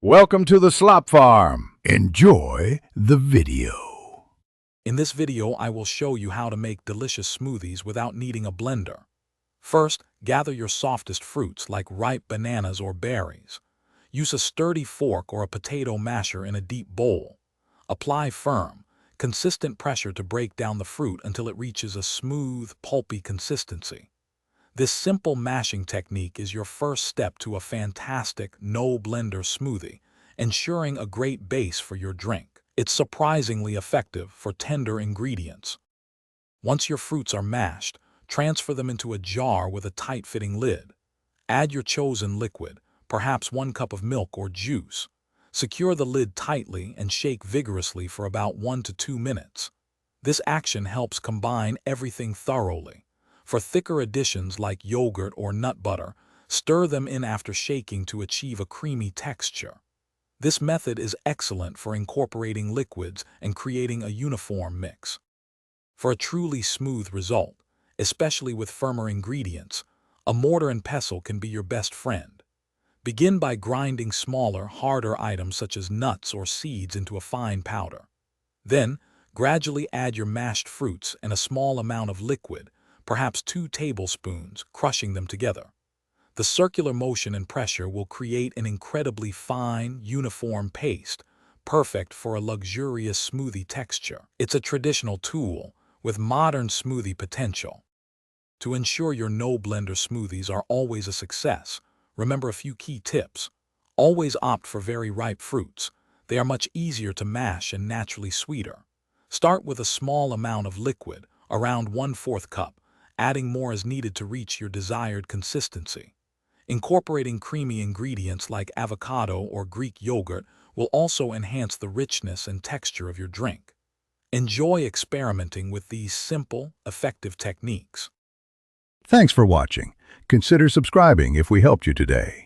Welcome to the Slop Farm. Enjoy the video. In this video, I will show you how to make delicious smoothies without needing a blender. First, gather your softest fruits like ripe bananas or berries. Use a sturdy fork or a potato masher in a deep bowl. Apply firm, consistent pressure to break down the fruit until it reaches a smooth, pulpy consistency. This simple mashing technique is your first step to a fantastic, no-blender smoothie, ensuring a great base for your drink. It's surprisingly effective for tender ingredients. Once your fruits are mashed, transfer them into a jar with a tight-fitting lid. Add your chosen liquid, perhaps 1 cup of milk or juice. Secure the lid tightly and shake vigorously for about 1 to 2 minutes. This action helps combine everything thoroughly. For thicker additions like yogurt or nut butter, stir them in after shaking to achieve a creamy texture. This method is excellent for incorporating liquids and creating a uniform mix. For a truly smooth result, especially with firmer ingredients, a mortar and pestle can be your best friend. Begin by grinding smaller, harder items such as nuts or seeds into a fine powder. Then, gradually add your mashed fruits and a small amount of liquid, perhaps 2 tablespoons, crushing them together. The circular motion and pressure will create an incredibly fine, uniform paste, perfect for a luxurious smoothie texture. It's a traditional tool with modern smoothie potential. To ensure your no-blender smoothies are always a success, remember a few key tips. Always opt for very ripe fruits. They are much easier to mash and naturally sweeter. Start with a small amount of liquid, around 1/4 cup, adding more as needed to reach your desired consistency. Incorporating creamy ingredients like avocado or Greek yogurt will also enhance the richness and texture of your drink. Enjoy experimenting with these simple, effective techniques. Thanks for watching. Consider subscribing if we helped you today.